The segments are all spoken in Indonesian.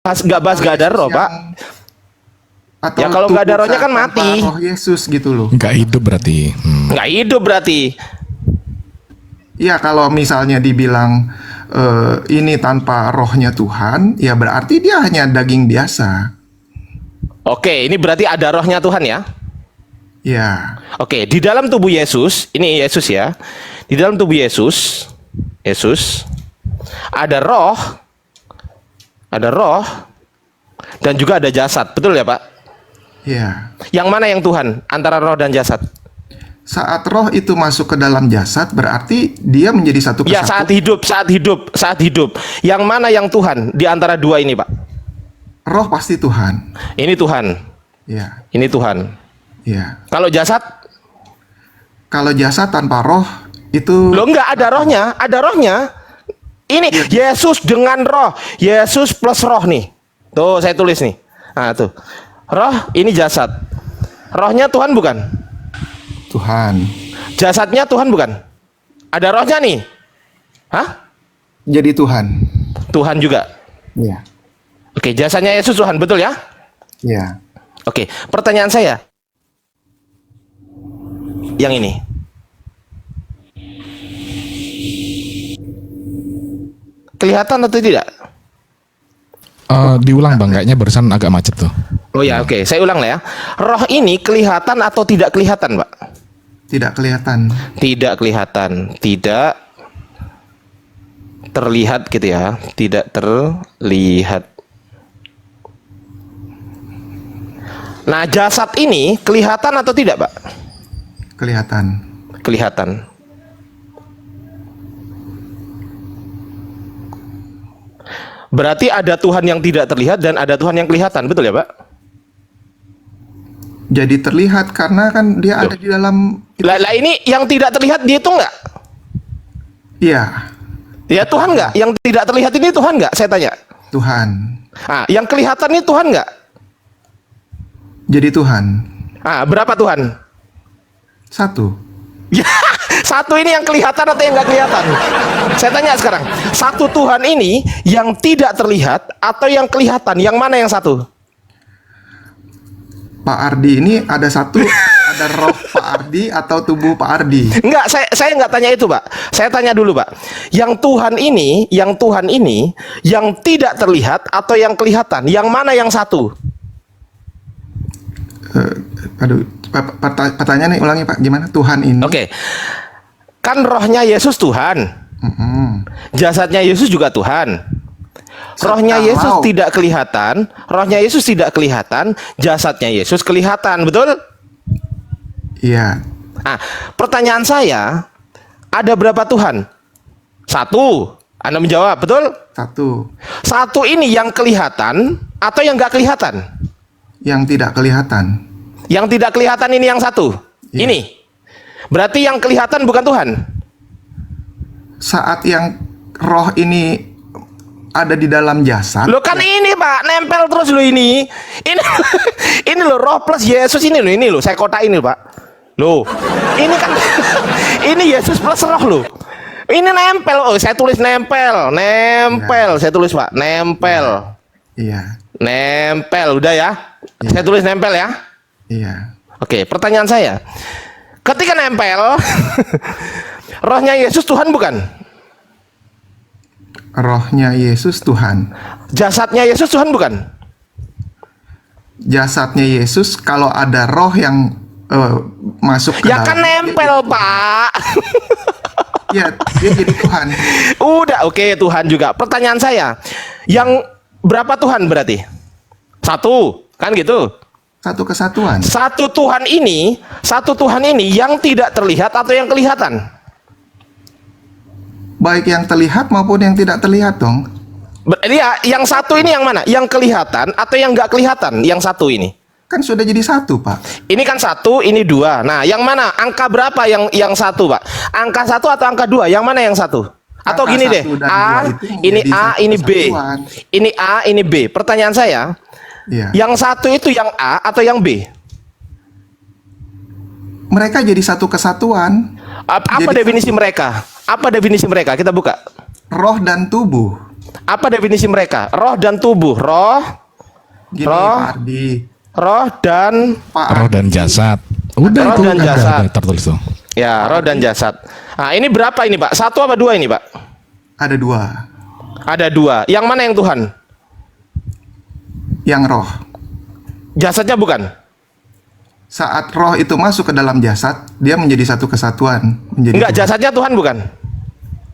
nggak bahas gak ada roh, Pak. Atau Ya kalau nggak ada rohnya kan tanpa mati. roh Yesus gitu loh. Nggak hidup berarti. Nggak hidup berarti. Ya kalau misalnya dibilang ini tanpa rohnya Tuhan, ya berarti dia hanya daging biasa. Oke, ini berarti ada rohnya Tuhan ya. Ya. Oke, di dalam tubuh Yesus, ini Yesus ya. Di dalam tubuh Yesus ada roh, dan juga ada jasad, betul ya Pak? Ya. Yang mana yang Tuhan antara roh dan jasad? Saat roh itu masuk ke dalam jasad, berarti dia menjadi satu Ya, kesatuan. saat hidup. Yang mana yang Tuhan di antara dua ini, Pak? Roh pasti Tuhan. Ini Tuhan. Ya. Ini Tuhan. Ya. Kalau jasad? Kalau jasad tanpa roh itu Loh, enggak ada rohnya, ada rohnya. Ini Yesus dengan roh. Yesus plus roh nih. Tuh, saya tulis nih. Nah, tuh. Roh, ini jasad. Rohnya Tuhan bukan? Tuhan. Jasadnya Tuhan bukan? Ada rohnya nih. Hah? Jadi Tuhan. Tuhan juga. Ya. Oke, jasadnya Yesus Tuhan, betul ya? Ya. Oke, pertanyaan saya. Yang ini. Kelihatan atau tidak? Diulang Bang, kayaknya barusan agak macet tuh. Oh ya, oke. Saya ulang lah ya. Roh ini kelihatan atau tidak kelihatan, Pak? Tidak kelihatan. Tidak kelihatan. Tidak terlihat gitu ya. Tidak terlihat. Nah, jasad ini kelihatan atau tidak, Pak? Kelihatan. Kelihatan. Berarti ada Tuhan yang tidak terlihat dan ada Tuhan yang kelihatan, betul ya, Pak? Jadi terlihat karena kan dia ada di dalam. Lah ini yang tidak terlihat dia itu enggak? Iya. Ya Tuhan enggak? Yang tidak terlihat ini Tuhan enggak? Saya tanya. Tuhan. Ah, yang kelihatan ini Tuhan enggak? Jadi Tuhan. Ah, berapa Tuhan? Satu. Ya, satu ini yang kelihatan atau yang nggak kelihatan? Saya tanya sekarang, satu Tuhan ini yang tidak terlihat atau yang kelihatan? Yang mana yang satu? Pak Ardi ini ada satu, ada roh Pak Ardi atau tubuh Pak Ardi? Enggak, saya nggak tanya itu, Pak. Saya tanya dulu, Pak. Yang Tuhan ini yang tidak terlihat atau yang kelihatan? Yang mana yang satu? Aduh, pertanyaannya ulangi Pak, gimana Tuhan ini? Oke. Kan rohnya Yesus Tuhan. Jasadnya Yesus juga Tuhan. Rohnya Yesus tidak kelihatan, jasadnya Yesus kelihatan, betul? Iya. Nah, pertanyaan saya, ada berapa Tuhan? Satu. Anda menjawab, betul? Satu. Satu ini yang kelihatan atau yang nggak kelihatan? Yang tidak kelihatan. Yang tidak kelihatan ini yang satu. Iya. Ini. Berarti yang kelihatan bukan Tuhan. Saat yang roh ini ada di dalam jasad. Loh kan ini Pak, nempel terus loh ini. Ini ini loh roh plus Yesus ini loh, saya kotain ini Pak. Loh, ini kan ini Yesus plus roh loh. Ini nempel. Oh, saya tulis nempel. Saya tulis Pak, nempel. Iya. Nempel, udah ya. Saya tulis nempel ya. Iya. Oke, pertanyaan saya. Ketika nempel, rohnya Yesus Tuhan bukan? Rohnya Yesus Tuhan. Jasadnya Yesus Tuhan bukan? Jasadnya Yesus kalau ada roh yang masuk ke Ya kan dalam, nempel, Pak. Ya, dia jadi Tuhan. Udah, oke, Tuhan juga. Pertanyaan saya, yang berapa Tuhan berarti? Satu, kan gitu? Satu kesatuan. Satu Tuhan ini yang tidak terlihat atau yang kelihatan? Baik yang terlihat maupun yang tidak terlihat dong. Ya, yang satu ini yang mana? Yang kelihatan atau yang nggak kelihatan? Yang satu ini? Kan sudah jadi satu, Pak. Ini kan satu, ini dua. Nah, yang mana? Angka berapa yang satu, Pak? Angka satu atau angka dua? Yang mana yang satu? Atau Angka gini deh, satu dan A, dua itu ini menjadi A, satu ini B. kesatuan. Ini A, ini B. Pertanyaan saya, Iya. yang satu itu yang A atau yang B? Mereka jadi satu kesatuan. Apa Jadi definisi mereka? Apa definisi mereka? Kita buka. Roh dan tubuh. Apa definisi mereka? Roh dan tubuh. Gini Roh. Pak Ardi. Roh dan Pak Roh dan jasad. Udah Roh itu dan kan jasad. ada tertulis tuh. ya, roh dan jasad. Nah, ini berapa ini, Pak? 1 apa 2 ini, Pak? ada 2. Ada 2. Yang mana yang Tuhan? Yang roh. Jasadnya bukan? Saat roh itu masuk ke dalam jasad, dia menjadi satu kesatuan. Enggak, Tuhan. jasadnya Tuhan bukan?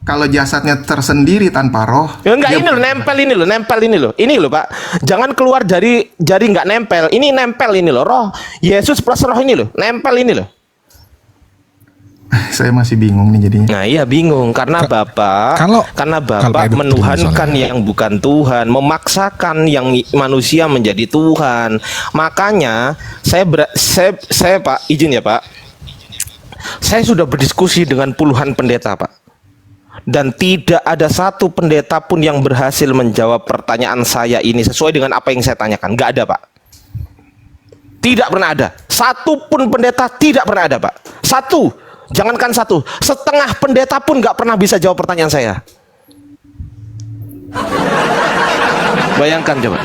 Kalau jasadnya tersendiri tanpa roh, Ya, enggak, dia ini loh, nempel ini loh, nempel ini loh. Ini loh, Pak. Jangan keluar dari jari nggak nempel. Ini nempel ini loh, roh. Yesus plus roh ini loh, nempel ini loh. Saya masih bingung nih jadinya. Nah, iya bingung karena Bapak kalau Bapak itu menuhankan misalnya. yang bukan Tuhan, memaksakan yang manusia menjadi Tuhan. Makanya saya Pak, izin ya, Pak. Saya sudah berdiskusi dengan puluhan pendeta, Pak. Dan tidak ada satu pendeta pun yang berhasil menjawab pertanyaan saya ini sesuai dengan apa yang saya tanyakan. Nggak ada, Pak. Tidak pernah ada. Satu pun pendeta tidak pernah ada, Pak. Satu. Jangankan satu. Setengah pendeta pun nggak pernah bisa jawab pertanyaan saya. Bayangkan coba.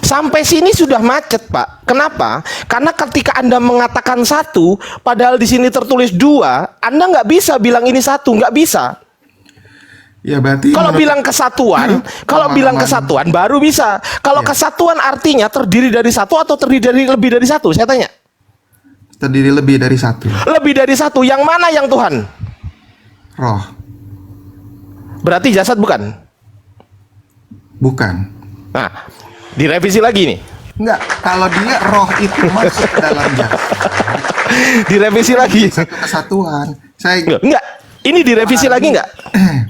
Sampai sini sudah macet, Pak. Kenapa? Karena ketika Anda mengatakan 1, padahal di sini tertulis 2, Anda nggak bisa bilang ini 1, nggak bisa. Ya berarti Kalau menurut- bilang kesatuan, kalau bilang kesatuan baru bisa. Kalau Ya. kesatuan artinya terdiri dari 1 atau terdiri dari lebih dari 1? Saya tanya. terdiri lebih dari 1. Lebih dari 1. Yang mana yang Tuhan? Roh, Berarti jasad bukan? bukan. Nah, direvisi lagi nih. Enggak, kalau dia roh itu masuk ke dalam jasad, Direvisi lagi. satu kesatuan. Saya Enggak. Ini direvisi lagi enggak?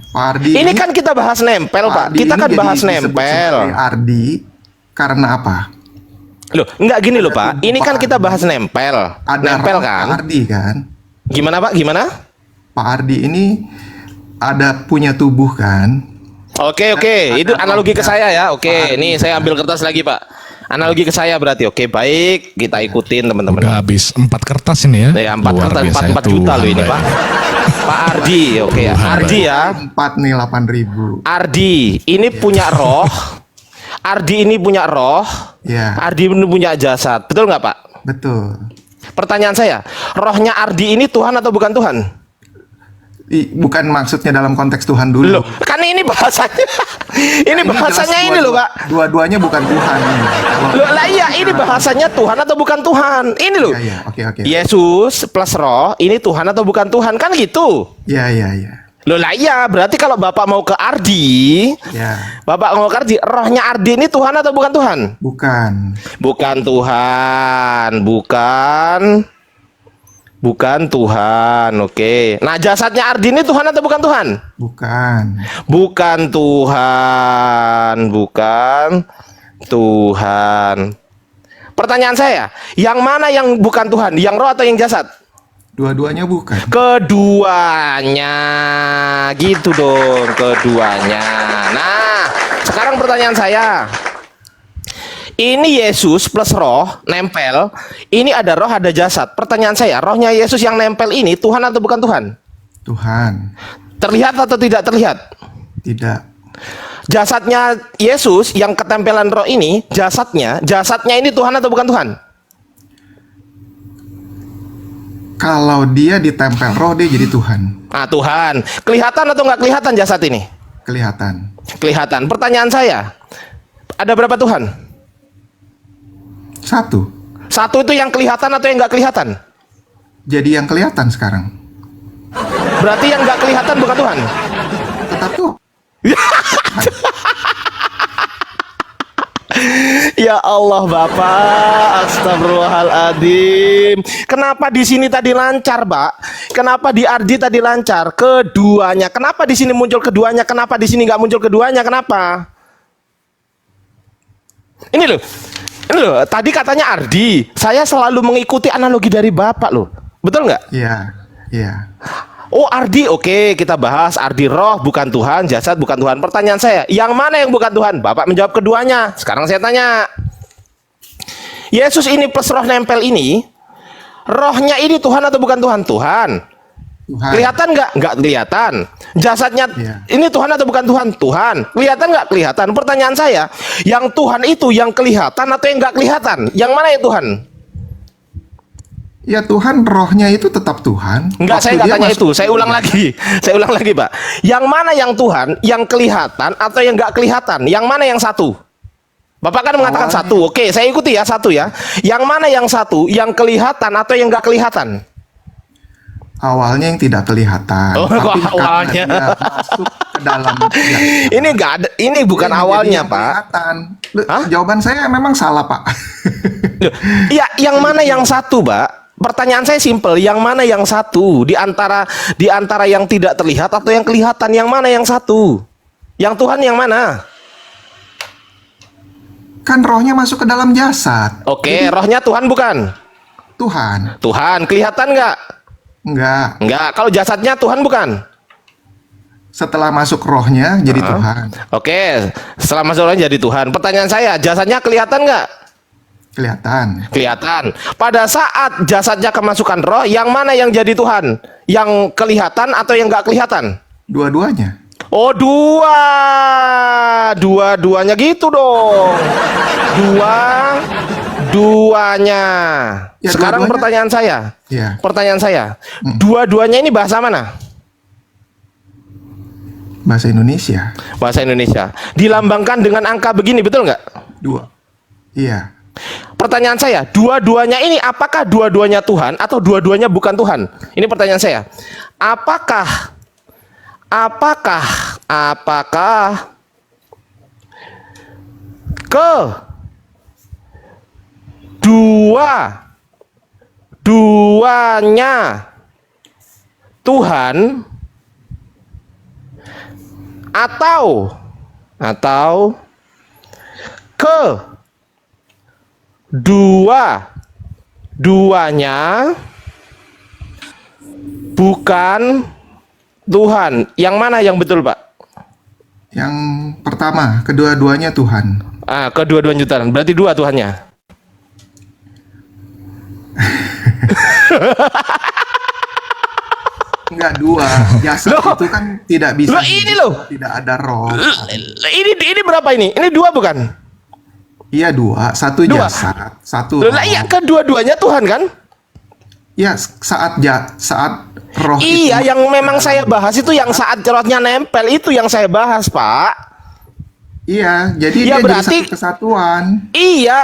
Pak Ardi Ini kan kita bahas nempel, Pak. Ardi Kita ini kan jadi bahas disebut nempel. sebagai Ardi karena apa? Loh, enggak gini loh, Pak. Ini kan Pak kita Ardi. bahas nempel. Ada Nempel roh kan? Pak Ardi kan? Gimana, Pak? Gimana? Pak Ardi ini ada punya tubuh kan? Oke, oke. Itu analogi ke saya ya. Oke, nih saya ambil kertas lagi, Pak. Analogi ke saya berarti. Oke, baik. Kita ikutin, teman-teman. Udah habis 4 kertas ini ya. Ya, 4 Luar kertas, biasa 4 itu, juta loh ini, Mbak. Pak. Pak Ardi, oke ya. Tuhan, Ardi ya. 4 nih 8.000. Ardi, ini punya roh. Ardi ini punya roh. Ya, Ardi ini punya jasad. Betul nggak, Pak? betul. Pertanyaan saya, rohnya Ardi ini Tuhan atau bukan Tuhan? Bukan maksudnya dalam konteks Tuhan dulu. Loh, kan ini bahasanya. ini bahasanya jelas ini loh, Pak. Dua-duanya bukan Tuhan. Kalau- Loh, lah iya, ini bahasanya Tuhan atau bukan Tuhan? Ini loh. Iya, iya, oke. Yesus plus roh, ini Tuhan atau bukan Tuhan? Kan gitu. Iya. Loh, lah iya, berarti kalau Bapak mau ke Ardi, Ya, Bapak mau ke Ardi, rohnya Ardi ini Tuhan atau bukan Tuhan? bukan. Bukan Tuhan, bukan Tuhan. Oke. Nah, jasadnya Ardi ini Tuhan atau bukan Tuhan? Bukan. Bukan Tuhan. Pertanyaan saya, yang mana yang bukan Tuhan? Yang roh atau yang jasad? Dua-duanya bukan. Keduanya. Gitu dong, keduanya. Nah, sekarang pertanyaan saya. Ini Yesus plus roh nempel. Ini ada roh, ada jasad. Pertanyaan saya, rohnya Yesus yang nempel ini Tuhan atau bukan Tuhan? Tuhan. Terlihat atau tidak terlihat? Tidak. Jasadnya Yesus yang ketempelan roh ini, jasadnya ini Tuhan atau bukan Tuhan? Kalau dia ditempel roh, dia jadi Tuhan. Ah, Tuhan. Kelihatan atau nggak kelihatan jasad ini? Kelihatan. Kelihatan. Pertanyaan saya, ada berapa Tuhan? Satu. Satu itu yang kelihatan atau yang nggak kelihatan? Jadi yang kelihatan sekarang. Berarti yang nggak kelihatan bukan Tuhan? Tetap tuh. Ya Allah Bapak, astagfirullahaladzim. Kenapa di sini tadi lancar, Pak? Kenapa di Ardi tadi lancar? Keduanya. Kenapa di sini muncul keduanya? Kenapa di sini nggak muncul keduanya? Kenapa? Ini loh. Tadi katanya Ardi. Saya selalu mengikuti analogi dari Bapak loh. Betul nggak? Iya. Oh, Ardi, oke, kita bahas Ardi roh bukan Tuhan, jasad bukan Tuhan. Pertanyaan saya, yang mana yang bukan Tuhan? Bapak menjawab keduanya. Sekarang saya tanya, Yesus ini plus roh nempel ini, rohnya ini Tuhan atau bukan Tuhan? Tuhan. Tuhan. Kelihatan nggak? Nggak kelihatan. Jasadnya Iya. ini Tuhan atau bukan Tuhan? Tuhan. Kelihatan nggak? Kelihatan. Pertanyaan saya, yang Tuhan itu yang kelihatan atau yang nggak kelihatan? Yang mana yang Tuhan? Ya Tuhan, rohnya itu tetap Tuhan. Enggak, saya Waktu nggak dia tanya masuk itu. ke Saya ulang dunia. lagi. Saya ulang lagi, Pak. Yang mana yang Tuhan? Yang kelihatan atau yang nggak kelihatan? Yang mana yang satu? Bapak kan mengatakan Awalnya. satu. Oke, saya ikuti ya, satu ya. Yang mana yang satu? Yang kelihatan atau yang nggak kelihatan? Awalnya yang tidak kelihatan. Oh, Tapi kok awalnya? karena dia masuk ke dalam Ini nggak ada. Ini bukan dia awalnya, menjadi yang Pak. kelihatan. Hah? Jawaban saya memang salah, Pak. Iya, yang mana yang satu, Pak? Pertanyaan saya simpel, yang mana yang satu di antara yang tidak terlihat atau yang kelihatan, yang mana yang satu? Yang Tuhan yang mana? Kan rohnya masuk ke dalam jasad. Oke, rohnya Tuhan bukan? Tuhan. Tuhan, kelihatan nggak? Enggak. Enggak. Kalau jasadnya Tuhan bukan? Setelah masuk rohnya jadi Tuhan. Oke, setelah masuk rohnya jadi Tuhan. Pertanyaan saya, jasadnya kelihatan nggak? Kelihatan. Kelihatan. Pada saat jasadnya kemasukan roh, yang mana yang jadi Tuhan? Yang kelihatan atau yang nggak kelihatan? Dua-duanya. Oh, dua-duanya gitu dong. Dua-duanya. Ya, Sekarang dua-duanya. pertanyaan saya. Ya. Pertanyaan saya. Dua-duanya ini bahasa mana? Bahasa Indonesia. Bahasa Indonesia. Dilambangkan dengan angka begini, betul nggak? 2. Iya. Pertanyaan saya, dua-duanya ini apakah dua-duanya Tuhan atau dua-duanya bukan Tuhan? Ini pertanyaan saya. Apakah duanya Tuhan atau duanya bukan Tuhan? Yang mana yang betul, Pak? Yang pertama, kedua-duanya Tuhan. Kedua-duanya Tuhan. Berarti dua Tuhannya. Enggak dua. Jasad Loh. itu kan tidak bisa. Loh, ini loh. Tidak ada roh. Ini berapa ini? Ini dua bukan? Iya, dua. Satu Dua. jasad, satu Loh, roh. lah iya, kedua-duanya Tuhan kan? Ya, saat roh Iya, itu yang memang saya bahas itu yang saat rohnya nempel itu yang saya bahas, Pak. Iya, jadi Ya, dia berarti- jadi satu kesatuan. Iya,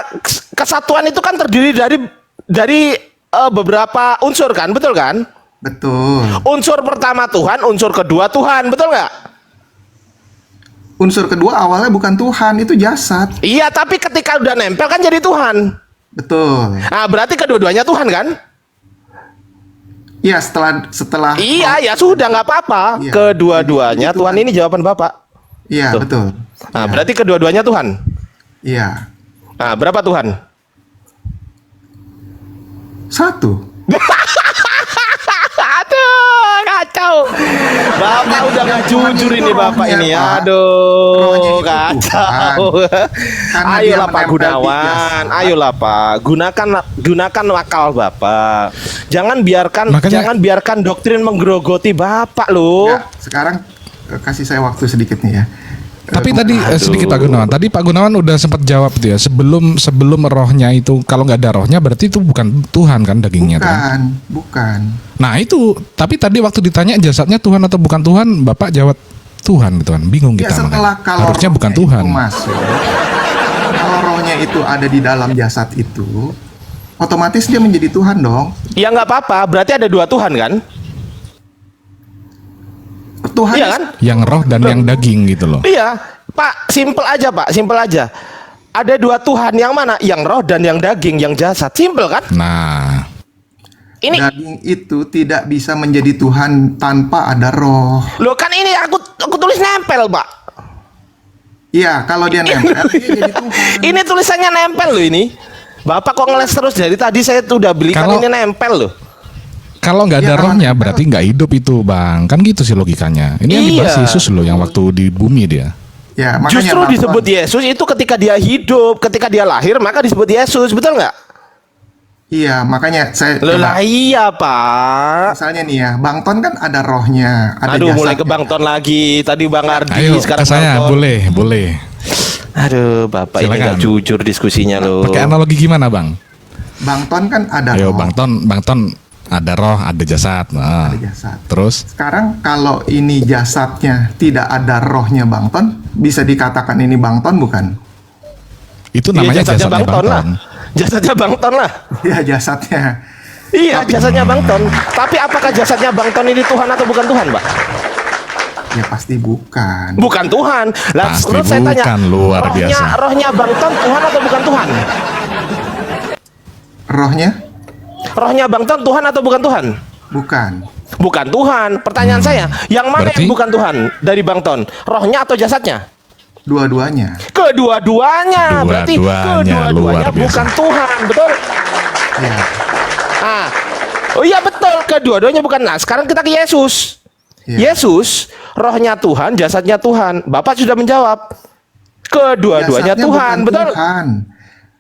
kesatuan itu kan terdiri dari beberapa unsur kan, betul kan? Betul. Unsur pertama Tuhan, unsur kedua Tuhan, betul nggak? Unsur kedua awalnya bukan Tuhan, itu jasad. Iya, tapi ketika udah nempel kan jadi Tuhan. Betul. Nah, berarti kedua-duanya Tuhan kan? Iya, setelah Iya, ya sudah nggak apa-apa. Iya. Kedua-duanya Jadi Tuhan ini jawaban Bapak. Iya, Tuh. betul. Nah, Iya. berarti kedua-duanya Tuhan. Iya. Nah, berapa Tuhan? 1. Aduh, kacau. Bapak udah nggak Tuhan jujur itu ini Bapak rohnya, ini. Pak. Rohnya Aduh, itu kacau. Karena dia Ayolah Pak menempel di Gunawan, jasad. ayolah Pak. Gunakan akal Bapak. Jangan Makanya- biarkan doktrin menggerogoti Bapak loh. Ya, sekarang kasih saya waktu sedikit nih ya. Tapi tadi sedikit Pak Gunawan. Tadi Pak Gunawan udah sempat jawab tuh ya. Sebelum rohnya itu, kalau nggak ada rohnya berarti itu bukan Tuhan kan dagingnya kan? Bukan. Nah itu. Tapi tadi waktu ditanya jasadnya Tuhan atau bukan Tuhan, Bapak jawab Tuhan gitu kan. Bingung Ya kita. setelah makanya. kalau Harusnya bukan rohnya Tuhan. itu masuk, kalau rohnya itu ada di dalam jasad itu, otomatis dia menjadi Tuhan dong. Ya nggak apa-apa. Berarti ada dua Tuhan kan? Tuhan Iya kan? Yang roh dan yang daging gitu loh. Iya, Pak, simpel aja Pak, simpel aja. Ada dua Tuhan, yang mana? Yang roh dan yang daging, yang jasad. Simpel kan? Nah, Ini, daging itu tidak bisa menjadi Tuhan tanpa ada roh. loh kan ini aku tulis nempel Pak. Iya, kalau dia nempel dia jadi Tuhan. Ini tulisannya nempel loh ini. Bapak kok ngeles terus dari tadi saya tuh udah belikan Kalau- ini nempel loh. kalau nggak ada Ya, kalau rohnya nempel- berarti nggak hidup itu Bang. Kan gitu sih logikanya. Ini yang dibahas Iya. Yesus loh yang waktu di bumi dia. Ya, makanya Justru Bapak- disebut Yesus itu ketika dia hidup, ketika dia lahir maka disebut Yesus, betul nggak? Iya, makanya saya Loh coba. lah iya Pak. Misalnya nih ya, Bang Ton kan ada rohnya, ada Aduh mulai jasadnya. ke Bang Ton lagi. Tadi Bang Ardi, Ayo sekarang ke saya, Bang Ton. boleh. Aduh Bapak ini Silakan. nggak jujur diskusinya loh. Pakai analogi gimana, Bang? Bang Ton kan ada Ayo roh, Bang Ton ada roh, ada jasad. Nah, ada jasad. terus Sekarang kalau ini jasadnya tidak ada rohnya Bang Ton, bisa dikatakan ini Bang Ton bukan? itu Iya, namanya jasadnya Bang Ton. lah. Jasadnya Bang Ton lah. Ya jasadnya. Iya, jasadnya Bang Ton. Tapi apakah jasadnya Bang Ton ini Tuhan atau bukan Tuhan, Pak? Ya pasti bukan. Bukan Tuhan. Lah, Pasti terus saya tanya, bukan, luar biasa. rohnya Bang Ton Tuhan atau bukan Tuhan? Rohnya Rohnya Bang Ton Tuhan atau bukan Tuhan? bukan. Bukan Tuhan. Pertanyaan saya, yang mana Berarti- yang bukan Tuhan dari Bang Ton? Rohnya atau jasadnya? Dua-duanya. Kedua-duanya. Berarti Dua-duanya, kedua-duanya luar biasa. bukan Tuhan, betul? Ya. Ah. Oh iya betul, kedua-duanya bukan. Nah, sekarang kita ke Yesus. Ya. Yesus, rohnya Tuhan, jasadnya Tuhan. Bapak sudah menjawab. Kedua-duanya Jasadnya Tuhan, bukan betul? Tuhan.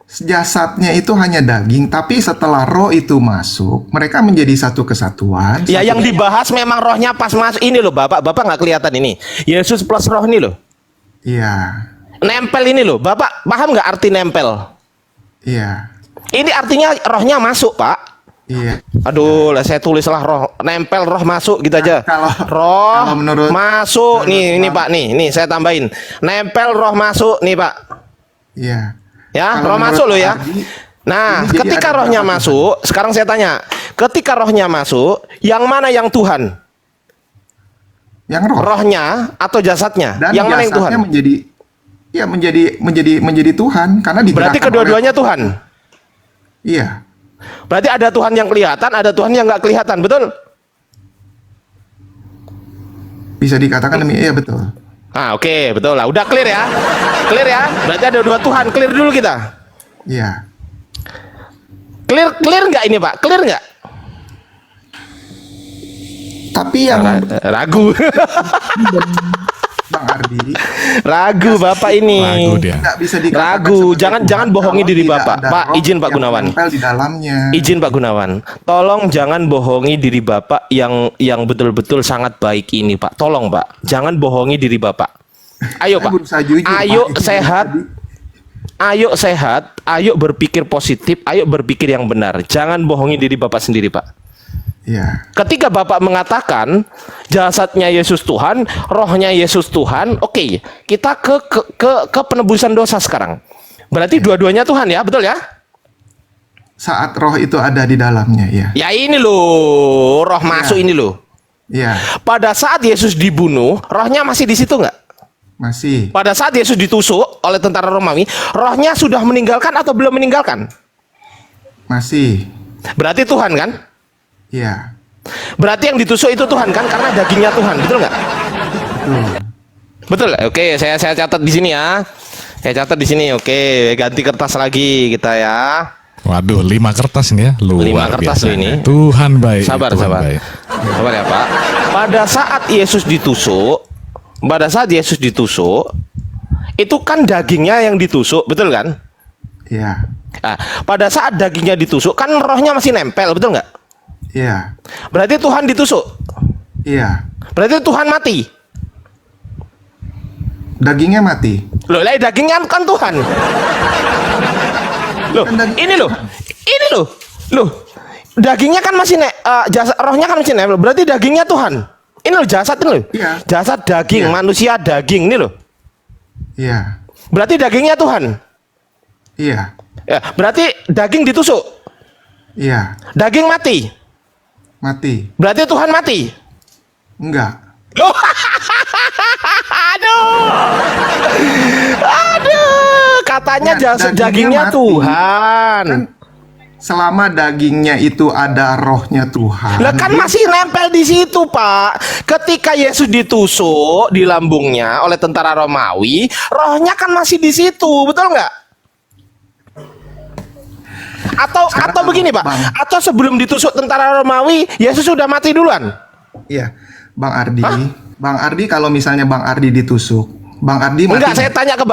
Jasadnya itu hanya daging, tapi setelah roh itu masuk, mereka menjadi satu kesatuan. Ya, satu- yang dibahas memang rohnya pas masuk ini loh, Bapak. Bapak nggak kelihatan ini. Yesus plus roh ini loh. Iya. Nempel ini loh. Bapak paham nggak arti nempel? Iya. Ini artinya rohnya masuk, Pak. Iya. Aduh, lah saya tulislah roh, nempel roh masuk gitu aja. Roh kalau menurut- masuk nih, ini Pak nih saya tambahin. Nempel roh masuk nih, Pak. Iya. Ya, Kalau roh menurut masuk loh ya. Ardi, Nah, ini jadi ketika ada rohnya berapa masuk, sekarang saya tanya, ketika rohnya masuk, yang mana yang Tuhan? yang roh Rohnya atau jasadnya? dan Yang mana yang Tuhan? jasadnya menjadi Tuhan karena digerakkan Berarti kedua-duanya oleh- Tuhan. Iya. Berarti ada Tuhan yang kelihatan, ada Tuhan yang nggak kelihatan, betul? Bisa dikatakan iya betul. Ah, oke, betul lah. Udah clear ya? Clear ya? Berarti ada dua Tuhan. Clear dulu kita. Iya. Clear nggak ini, Pak? Clear nggak? Tapi yang Ragu. Bang Ardi Ragu Bapak ini. Ragu dia. nggak bisa dikatakan Ragu. sebagai Jangan Tuhan bohongi kalau diri tidak Bapak. ada Pak, roh izin Pak yang Gunawan. menempel di dalamnya. Izin Pak Gunawan. Tolong jangan bohongi diri Bapak yang betul-betul sangat baik ini, Pak. Tolong, Pak. Jangan bohongi diri Bapak. Ayo, Saya Pak. berusaha jujur, Ayo Pak. sehat. Ayo sehat. Ayo berpikir positif. Ayo berpikir yang benar. Jangan bohongi diri Bapak sendiri, Pak. Iya. Ketika Bapak mengatakan jasadnya Yesus Tuhan, rohnya Yesus Tuhan, oke, kita ke penebusan dosa sekarang. Berarti dua-duanya Tuhan ya, betul ya? Saat roh itu ada di dalamnya, ya. Ya ini loh, roh masuk ini loh. Iya. Pada saat Yesus dibunuh, rohnya masih di situ nggak? Masih. Pada saat Yesus ditusuk oleh tentara Romawi, rohnya sudah meninggalkan atau belum meninggalkan? Masih. Berarti Tuhan kan? Iya. Berarti yang ditusuk itu Tuhan kan? Karena dagingnya Tuhan, betul nggak? Betul. Betul. Oke, saya catat di sini ya. Saya catat di sini. Oke, ganti kertas lagi kita ya. Waduh, 5 kertas ini ya, luar 5 kertas biasa. loh ini. Tuhan baik. Sabar, Tuhan sabar. baik. Sabar ya, Pak. Pada saat Yesus ditusuk, itu kan dagingnya yang ditusuk, betul kan? Iya. Nah, pada saat dagingnya ditusuk, kan rohnya masih nempel, betul nggak? Iya. Berarti Tuhan ditusuk. Iya. Berarti Tuhan mati. Dagingnya mati. Loh, lah dagingnya kan Tuhan. Loh, ini loh. Ini loh. Loh. Dagingnya kan masih jasad, rohnya kan masih nempel. Berarti dagingnya Tuhan. Ini loh jasad ini loh. Iya. Jasad daging, Iya. manusia daging ini loh. Iya. Berarti dagingnya Tuhan. Iya. Ya, berarti daging ditusuk. Iya. Daging mati. Mati. Berarti Tuhan mati. Enggak. Loh. Aduh. Aduh. Katanya Ya, jasad dagingnya dagingnya mati. Tuhan. Kan selama dagingnya itu ada rohnya Tuhan. Lah kan masih nempel di situ, Pak. Ketika Yesus ditusuk di lambungnya oleh tentara Romawi, rohnya kan masih di situ, betul nggak? Atau begini, Pak. Bang. Atau sebelum ditusuk tentara Romawi, Yesus sudah mati duluan. Iya. Bang Ardi. Bang Ardi kalau misalnya Bang Ardi ditusuk, Bang Ardi mati. Enggak, saya tanya ke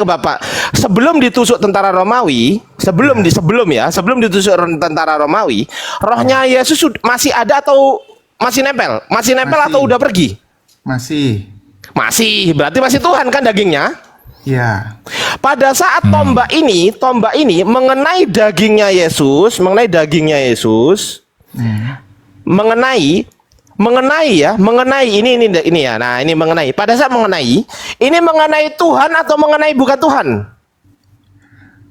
Bapak. sebelum ditusuk tentara Romawi, sebelum ditusuk tentara Romawi, rohnya Yesus masih ada atau masih nempel? Masih nempel Masih. atau udah pergi? Masih. Masih, berarti masih Tuhan kan dagingnya? Ya. Pada saat tombak ini mengenai dagingnya Yesus, mengenai ini ya. Nah, ini mengenai. Pada saat mengenai Tuhan atau mengenai bukan Tuhan?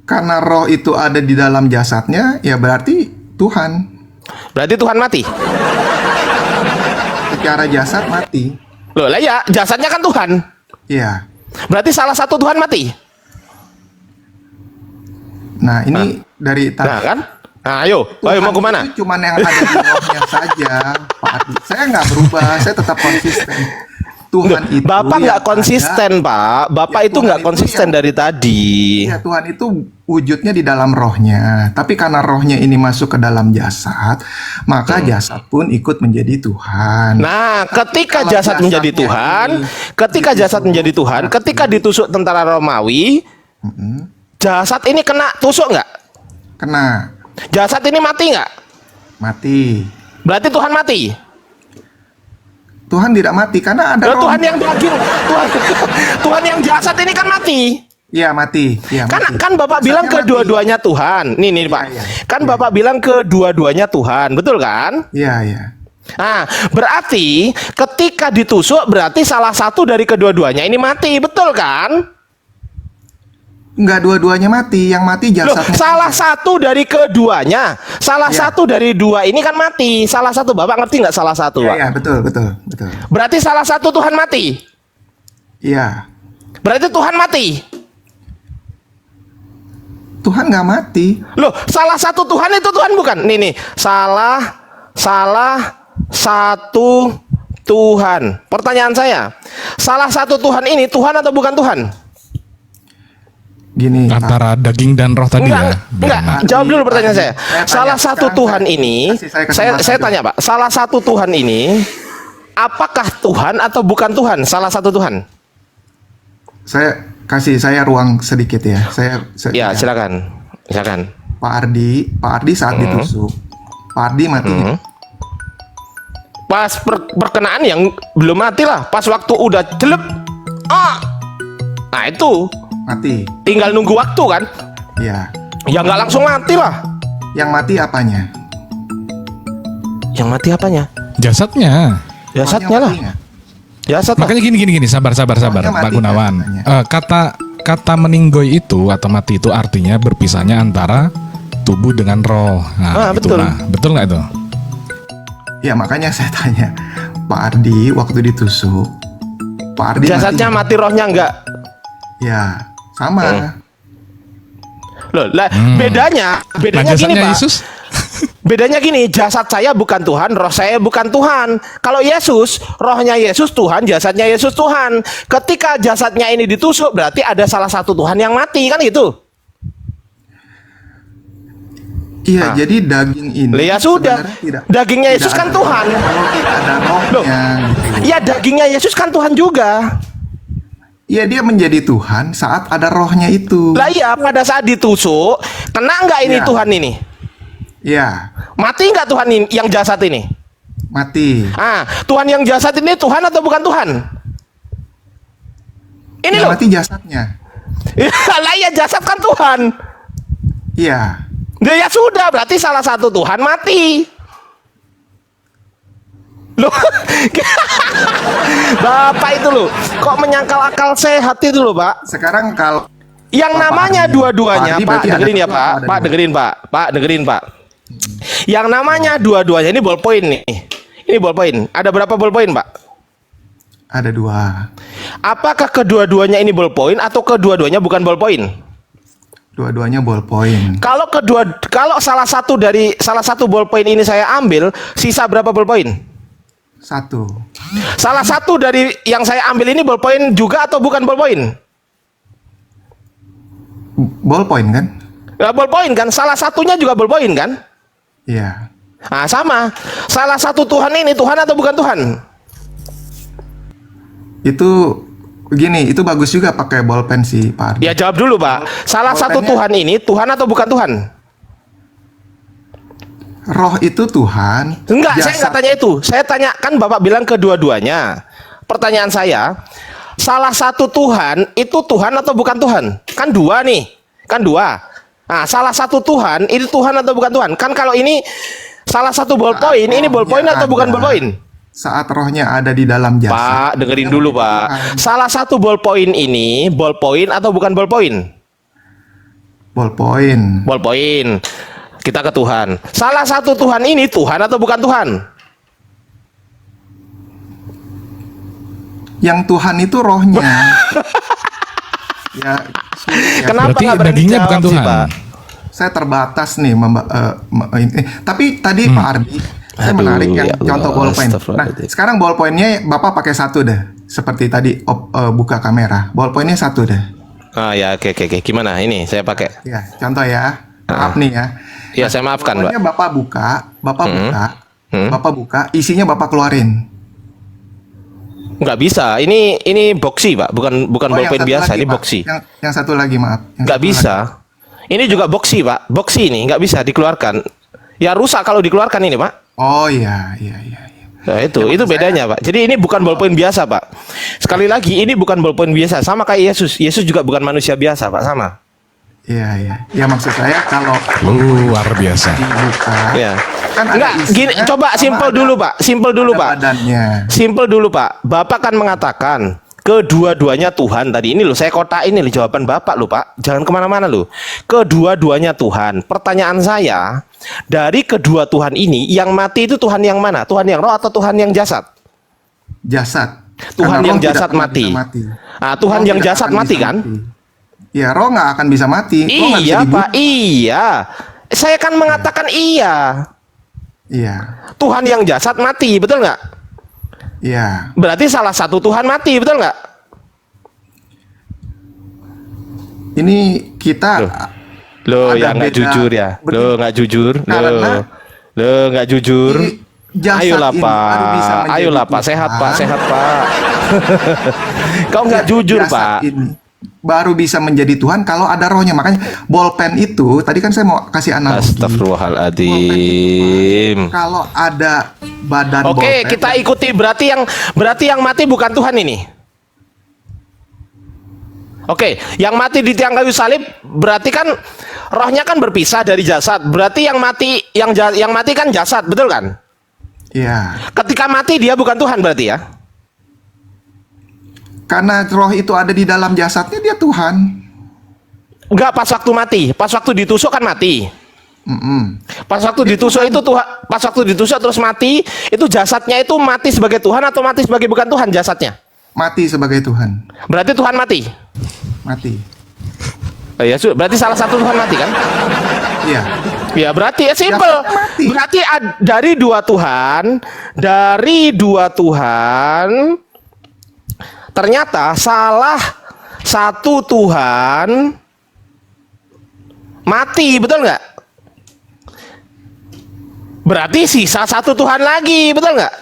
Karena roh itu ada di dalam jasadnya, ya berarti Tuhan. Berarti Tuhan mati. Secara jasad mati. Loh, lah ya, jasadnya kan Tuhan. Ya. Berarti salah satu Tuhan mati. Nah, ini dari Nah, kan? Nah, ayo mau kemana? Itu cuman yang ada di rohnya saja, Pak Ardi. Saya nggak berubah, saya tetap konsisten. Tuhan itu Bapak yang nggak konsisten, ada. Pak. Bapak Ya, itu Tuhan nggak itu konsisten yang- dari tadi. Ya, Tuhan itu wujudnya di dalam rohnya. Tapi karena rohnya ini masuk ke dalam jasad, maka jasad pun ikut menjadi Tuhan. Nah, ketika Kalau jasad menjadi jasadnya Tuhan, ini ketika jasad menjadi Tuhan, ketika ditusuk tentara Romawi, jasad ini kena tusuk nggak? Kena Jasad ini mati nggak? mati. Berarti Tuhan mati. Tuhan tidak mati karena ada Loh, roh. Tuhan yang daging, Tuhan yang jasad ini kan mati. Ya, mati. Ya, Kan mati. kan Bapak Jasadnya bilang mati. kedua-duanya Tuhan. Nih Pak. iya. Kan Bapak bilang kedua-duanya Tuhan, betul kan? Iya, iya. Nah, berarti ketika ditusuk berarti salah satu dari kedua-duanya ini mati, betul kan? Enggak, dua-duanya mati. Yang mati Loh, jasadnya. salah satu dari keduanya, salah Iya. satu dari dua ini kan mati. Salah satu, Bapak ngerti nggak salah satu, Pak? Iya, betul, betul, betul. Berarti salah satu Tuhan mati. Iya. Berarti Tuhan mati. Tuhan nggak mati. Loh, salah satu Tuhan itu Tuhan bukan? Nih, salah satu Tuhan. Pertanyaan saya, salah satu Tuhan ini Tuhan atau bukan Tuhan? Gini, Pak. Antara daging dan roh tadi ya. Enggak. Bagaimana? Jawab dulu pertanyaan saya. Saya tanya, Salah satu sekarang Tuhan saya- ini, kasih saya saya kesempatan tanya Pak, salah satu Tuhan ini, apakah Tuhan atau bukan Tuhan? Salah satu Tuhan. Saya ruang sedikit ya. Ya, silakan. Silakan. Pak Ardi saat ditusuk. Pak Ardi mati. Pas perkenaan yang belum mati lah, pas waktu udah jelek. Nah, itu Mati. tinggal nunggu waktu kan? Ya. Ya nggak langsung mati lah. Yang mati apanya? Yang mati apanya? Jasadnya. Jasadnya lah. Mati nggak? Jasad lah. Makanya gini, sabar Rohnya mati Pak Gunawan. kan, Kata meninggoy itu atau mati itu artinya berpisahnya antara tubuh dengan roh. Nah, betul. itulah. Betul nggak itu? Ya, makanya saya tanya. Pak Ardi waktu ditusuk. Pak Ardi Jasadnya mati. mati, rohnya enggak. Ya, sama. Loh, lah, bedanya Nah, gini, jasadnya Pak. Yesus. Bedanya gini, jasad saya bukan Tuhan, roh saya bukan Tuhan. Kalau Yesus, rohnya Yesus Tuhan, jasadnya Yesus Tuhan. Ketika jasadnya ini ditusuk, berarti ada salah satu Tuhan yang mati, kan gitu? Iya, jadi daging ini. Lah, ya sudah. sebenarnya Dagingnya Yesus tidak kan ada Tuhan. roh, kalau tidak ada rohnya. gitu. Ya, dagingnya Yesus kan Tuhan juga. Iya, dia menjadi Tuhan saat ada rohnya itu. Lah iya, pada saat ditusuk, kena nggak ini Ya. Tuhan ini? Iya, Mati nggak Tuhan ini, yang jasad ini? mati. Tuhan yang jasad ini Tuhan atau bukan Tuhan? Ini Yang loh. mati jasadnya. Lah ya, jasad kan Tuhan. Iya. Ya sudah, berarti salah satu Tuhan mati. Loh. Bapak itu loh, kok menyangkal akal sehat itu loh, Pak. Sekarang kalau Yang Pak namanya Ardi. dua-duanya, Pak Ardi Pak, berarti dengerin ada ya, dua, Pak. ada Pak, dua. dengerin, Pak. Pak, dengerin, Pak. Yang namanya dua-duanya ini ballpoint nih. Ini ballpoint. Ada berapa ballpoint, Pak? ada dua. Apakah kedua-duanya ini ballpoint atau kedua-duanya bukan ballpoint? Dua-duanya ballpoint. Kalau salah satu ballpoint ini saya ambil, sisa berapa ballpoint? Satu. Salah satu dari yang saya ambil ini ballpoint juga atau bukan ballpoint? Ballpoint kan? Ya, ballpoint kan? Salah satunya juga ballpoint kan? Iya. Nah, sama. Salah satu Tuhan ini Tuhan atau bukan Tuhan? Itu begini, itu bagus juga pakai bolpen sih Pak Ardi. Ya jawab dulu Pak. Salah satu Bolpennya- Tuhan ini Tuhan atau bukan Tuhan? Roh itu Tuhan. Enggak, saya jasad- nggak tanya itu. Saya tanya, kan Bapak bilang kedua-duanya. Pertanyaan saya, salah satu Tuhan itu Tuhan atau bukan Tuhan? Kan dua nih, kan dua. Nah, salah satu Tuhan itu Tuhan atau bukan Tuhan? Kan kalau ini salah satu ballpoint, ini ballpoint rohnya atau bukan ada. ballpoint? Saat rohnya ada di dalam jasad. Pak, dengerin dulu Pak. Salah satu ballpoint ini ballpoint atau bukan ballpoint? Ballpoint. Ballpoint. Kita ke Tuhan. Salah satu Tuhan ini Tuhan atau bukan Tuhan? Yang Tuhan itu rohnya. Ya, sulit ya. Kenapa Berarti nggak berani dagingnya jawab bukan sih, Tuhan. Pak? Saya terbatas nih tapi tadi Pak Ardi saya Aduh, menarik yang ya Allah, contoh ballpoint. Nah, astagfirullahaladzim. sekarang ballpointnya Bapak pakai satu deh. Seperti tadi buka kamera. Ballpointnya satu deh. Ah ya, oke. Gimana ini? Saya pakai. Ya, contoh ya. Maaf nih ya. Ya, saya maafkan, Mbak. Ballpointnya Bapak buka, Hmm. Bapak buka, isinya Bapak keluarin. Nggak bisa. Ini boxy, Pak. Bukan Oh, yang ballpoint satu biasa. lagi, Ini Pak. boxy. Yang satu lagi maaf. Yang Nggak satu bisa. Ini juga boxy, Pak. Boxy ini nggak bisa dikeluarkan. Ya rusak kalau dikeluarkan ini, Pak. lagi. Oh iya. Nah, itu bedanya, Pak. Jadi ini bukan ballpoint biasa, Pak. Sekali lagi, ini bukan ballpoint biasa. Sama kayak Yesus. Yesus juga bukan manusia biasa, Pak. Sama. Iya. Ya maksud saya kalau Luar biasa. dibuka, Ya. kan ada Enggak, isinya, gini, coba sama simpel ada- dulu, Pak. Simpel dulu, ada Pak. badannya. Simpel dulu, Pak. Bapak kan mengatakan kedua-duanya Tuhan tadi. Ini loh, saya kotak ini loh jawaban Bapak loh, Pak. Jangan kemana-mana loh. Kedua-duanya Tuhan. Pertanyaan saya, dari kedua Tuhan ini, yang mati itu Tuhan yang mana? Tuhan yang roh atau Tuhan yang jasad? Jasad. Tuhan Karena yang roh tidak jasad pernah mati. bisa mati. Ah, Tuhan Roh yang tidak jasad akan mati bisa kan? Ya, roh nggak akan bisa mati. Roh nggak bisa Iya, dibunuh. Pak. Iya. Saya kan mengatakan iya. Iya. Tuhan yang jasad mati, betul nggak? Iya. Berarti salah satu Tuhan mati, betul nggak? Ini kita Loh, ada ya nggak beda jujur ya. begini. Loh, nggak jujur. Karena Loh, nggak jujur. ini jasad Ayolah, ini baru bisa Pak. menjadi Ayolah, Pak. Tuhan. Sehat, Pak. Sehat, Pak. Kau nggak Ya, jujur, jasad Pak. ini baru bisa menjadi Tuhan kalau ada rohnya. Makanya bolpen itu tadi kan saya mau kasih analogi. Astagfirullahaladzim. Kalau ada badan Oke, bolpen, kita ikuti. Berarti yang mati bukan Tuhan ini. Oke, yang mati di tiang kayu salib berarti kan rohnya kan berpisah dari jasad. Berarti yang mati kan jasad, betul kan? Iya. Ketika mati dia bukan Tuhan berarti ya. Karena roh itu ada di dalam jasadnya, dia Tuhan. Enggak, pas waktu mati, pas waktu ditusuk kan mati. Mm-mm. Pas waktu ditusuk itu Tuhan, pas waktu ditusuk terus mati, itu jasadnya itu mati sebagai Tuhan atau mati sebagai bukan Tuhan jasadnya? Mati sebagai Tuhan. Berarti Tuhan mati. Mati. Oh, ya, berarti salah satu Tuhan mati kan? Iya. Ya berarti ya simple. Jasadnya mati. Berarti dari dua Tuhan, ternyata salah satu Tuhan mati, betul nggak? Berarti sisa satu Tuhan lagi, betul nggak?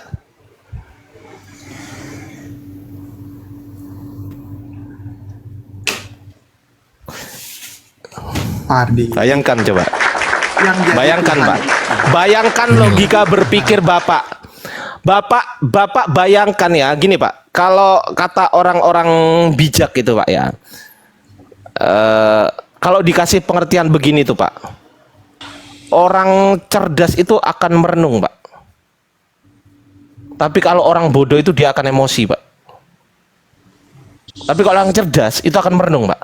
Pardi. Bayangkan coba. Yang jadi Bayangkan, Tuhan Pak. Bayangkan logika berpikir Bapak. Bapak bayangkan ya, gini Pak. Kalau kata orang-orang bijak gitu Pak ya. Kalau dikasih pengertian begini tuh Pak. Orang cerdas itu akan merenung Pak. Tapi kalau orang bodoh itu dia akan emosi Pak. Tapi kalau orang cerdas itu akan merenung Pak.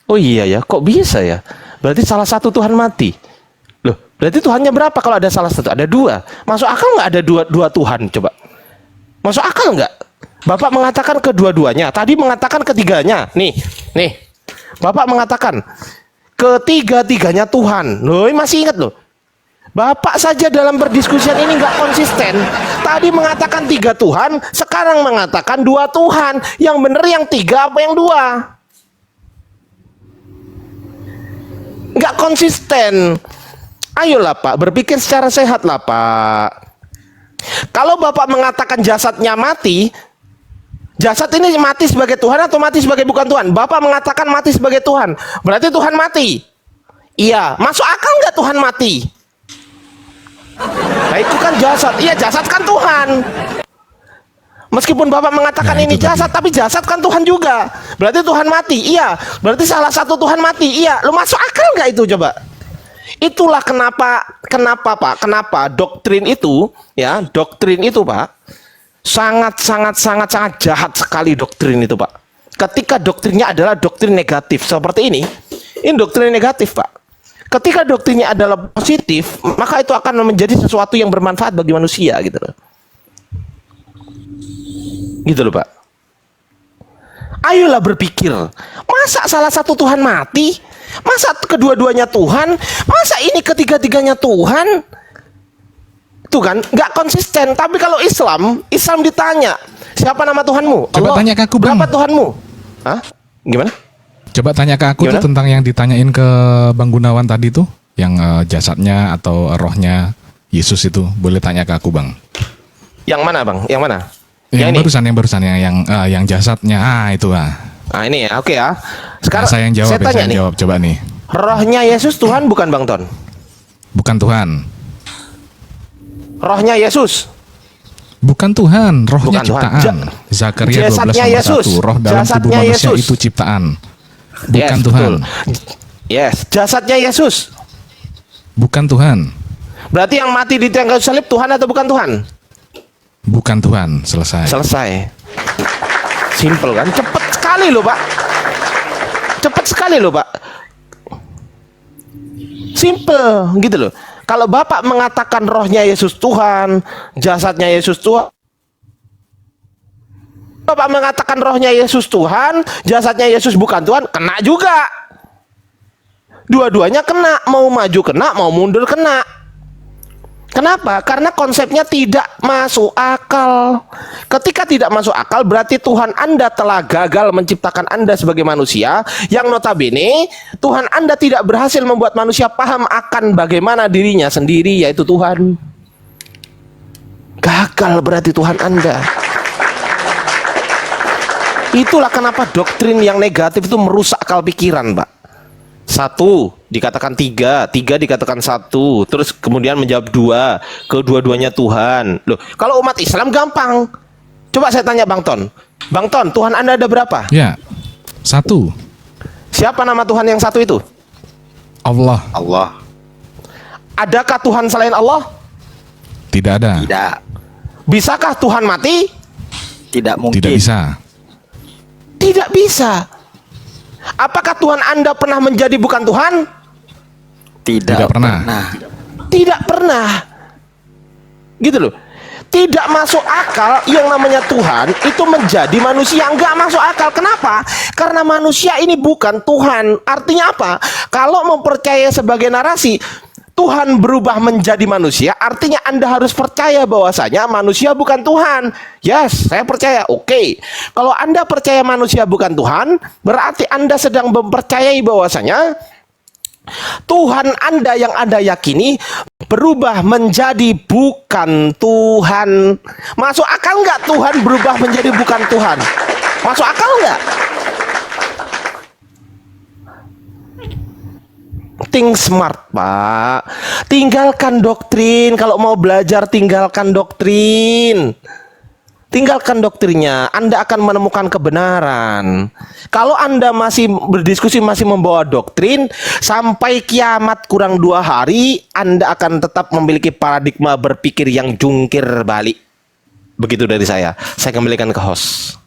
Oh iya ya, kok bisa ya? Berarti salah satu Tuhan mati. Loh, berarti Tuhannya berapa kalau ada salah satu? Ada dua. Masuk akal nggak ada dua Tuhan? Coba. Masuk akal nggak? Bapak mengatakan kedua-duanya. Tadi mengatakan ketiganya. Nih. Bapak mengatakan ketiga-tiganya Tuhan. Loh, masih ingat loh. Bapak saja dalam perdiskusian ini nggak konsisten. Tadi mengatakan tiga Tuhan, sekarang mengatakan dua Tuhan. Yang benar yang tiga apa yang dua? Nggak konsisten. Ayolah Pak, berpikir secara sehat lah Pak. Kalau Bapak mengatakan jasadnya mati, Jasad ini mati sebagai Tuhan atau mati sebagai bukan Tuhan? Bapak mengatakan mati sebagai Tuhan. Berarti Tuhan mati. Iya. Masuk akal nggak Tuhan mati? Nah itu kan jasad. Iya, jasad kan Tuhan. Meskipun Bapak mengatakan Nah, ini itu jasad, tapi jasad kan Tuhan juga. Berarti Tuhan mati. Iya. Berarti salah satu Tuhan mati. Iya. Lu masuk akal nggak itu coba? Itulah kenapa Pak? Kenapa doktrin itu, ya, doktrin itu Pak, sangat jahat sekali doktrin itu Pak. Ketika doktrinnya adalah doktrin negatif seperti ini doktrin negatif Pak. Ketika doktrinnya adalah positif, maka itu akan menjadi sesuatu yang bermanfaat bagi manusia gitu loh. Gitu loh Pak. Ayolah berpikir, masa salah satu Tuhan mati? Masa kedua-duanya Tuhan? Masa ini ketiga-tiganya Tuhan? Itu kan nggak konsisten. Tapi kalau Islam ditanya, siapa nama Tuhanmu? Coba Allah. tanya ke aku, Bang. Berapa Tuhanmu? Hah? Gimana? Coba tanya ke aku Gimana? tuh tentang yang ditanyain ke Bang Gunawan tadi tuh, yang jasadnya atau rohnya Yesus itu. Boleh tanya ke aku, Bang. Yang mana Bang? Yang mana? Yang ini? barusan yang jasadnya. Itu Nah ini ya, oke ya. Sekarang saya yang jawab, saya tanya nih. jawab coba nih. Rohnya Yesus Tuhan bukan Bang Ton? Bukan Tuhan. Rohnya Yesus? Bukan Tuhan, rohnya Bukan Tuhan. ciptaan. Zakaria 12 jasadnya nomor Yesus. 1. Roh dalam tubuh Jasadnya manusia Yesus. itu ciptaan. Bukan Yes, Tuhan. betul. Yes, jasadnya Yesus. Bukan Tuhan. Berarti yang mati di tiang kayu salib Tuhan atau bukan Tuhan? Bukan Tuhan. Selesai. Selesai. Simple kan? Cepet sekali loh Pak. Cepet sekali loh Pak. Simple gitu loh. Kalau Bapak mengatakan rohnya Yesus Tuhan, jasadnya Yesus Tuhan, Bapak mengatakan rohnya Yesus Tuhan, jasadnya Yesus bukan Tuhan, kena juga. Dua-duanya kena, mau maju kena, mau mundur kena. Kenapa? Karena konsepnya tidak masuk akal. Ketika tidak masuk akal, berarti Tuhan Anda telah gagal menciptakan Anda sebagai manusia, yang notabene Tuhan Anda tidak berhasil membuat manusia paham akan bagaimana dirinya sendiri, yaitu Tuhan. Gagal berarti Tuhan Anda. Itulah kenapa doktrin yang negatif itu merusak akal pikiran, Pak. Satu dikatakan tiga, tiga dikatakan satu, terus kemudian menjawab dua, kedua-duanya Tuhan. Loh, kalau umat Islam gampang. Coba saya tanya Bang Ton. Bang Ton, Tuhan Anda ada berapa? Ya, satu. Siapa nama Tuhan yang satu itu? Allah. Allah. Adakah Tuhan selain Allah? Tidak ada. Tidak. Bisakah Tuhan mati? Tidak mungkin. Tidak bisa. Tidak bisa. Apakah Tuhan Anda pernah menjadi bukan Tuhan? Tidak pernah. Tidak pernah. Gitu loh. Tidak masuk akal yang namanya Tuhan itu menjadi manusia. Nggak masuk akal. Kenapa? Karena manusia ini bukan Tuhan. Artinya apa? Kalau mempercayai sebagai narasi Tuhan berubah menjadi manusia, artinya Anda harus percaya bahwasanya manusia bukan Tuhan. Yes, saya percaya. Oke. Kalau Anda percaya manusia bukan Tuhan, berarti Anda sedang mempercayai bahwasanya Tuhan Anda yang Anda yakini berubah menjadi bukan Tuhan. Masuk akal nggak Tuhan berubah menjadi bukan Tuhan? Masuk akal nggak? Think smart, Pak. Tinggalkan doktrin. Kalau mau belajar, tinggalkan doktrin. Tinggalkan doktrinnya. Anda akan menemukan kebenaran. Kalau Anda masih berdiskusi, masih membawa doktrin, sampai kiamat kurang 2 hari, Anda akan tetap memiliki paradigma berpikir yang jungkir balik. Begitu dari saya. Saya kembalikan ke host.